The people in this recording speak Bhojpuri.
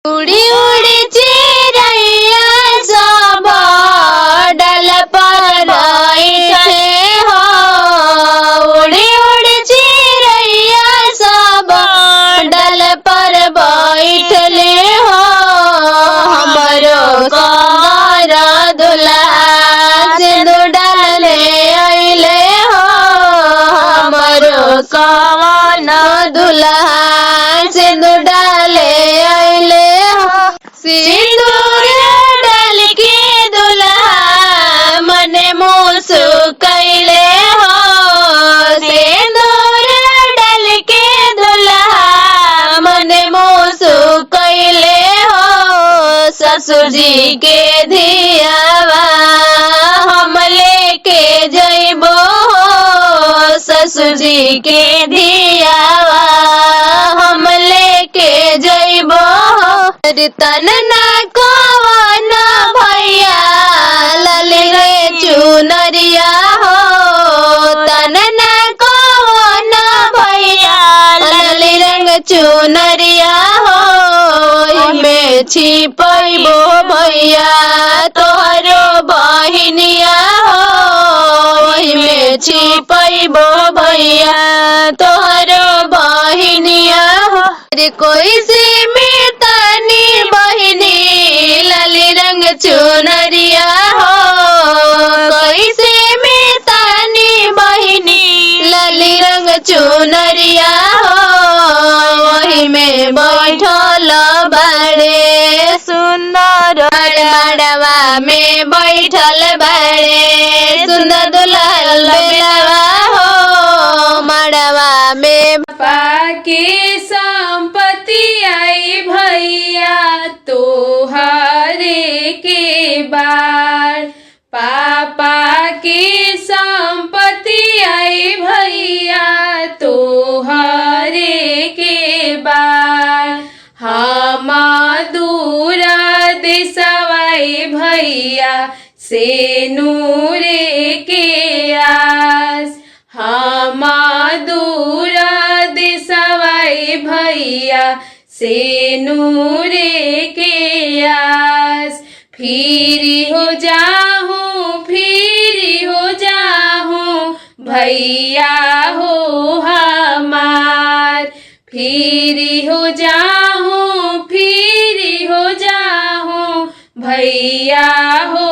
उड़ी उड़ी चिड़ैया सब डल पर बैठे हो। उड़ी उड़ी चिड़ैया सब डल पर बैठले हो। हमरो कमर दुल्हा सिंदूर डालले अइले हो। हमरो कमर दुल्हा सिंदूर डाले अइले हो। सिंदूर डाल के दुल्हा मने मुस्कैले हो। सिंदूर डाल के दुल्हा मने मुस्कैले हो। ससुर जी के धियावा हम लेके जइबो हो। ससुर जी के धियावा हम लेके जइबो हो। तन ना कवन भैया लाली रे चुनरिया हो। तन ना कवन भैया लाली रंग चुनरिया हो। इमे छिपैबो भैया तोहरो बहिनिया हो। इमे छिपैबो भैया तोहरो बहिनिया हो। अरे कोई से मितानी बहिनी लाली रंग चुनरिया हो। कोई से मितानी बहिनी लाली रंग चुनरिया हो। वही में बैठल बाड़े सुंदर मड़वा में बैठल बाड़े सुंदर दुल्हन बेलवा हो। मड़वा में पाके संपत्ति आई भैया तोहरे के बार। पापा की संपत्ति आई भैया तोहरे के बार। हम दूरा देसवाई भैया से नूरे के आस। हम दूरा देसवाई भैया से नूरे के आस। फिरी हो जाहूँ फिरी हो जाहूँ भैया हो हमार। फिरी हो जाहूँ फिरी हो जाहूँ भैया हो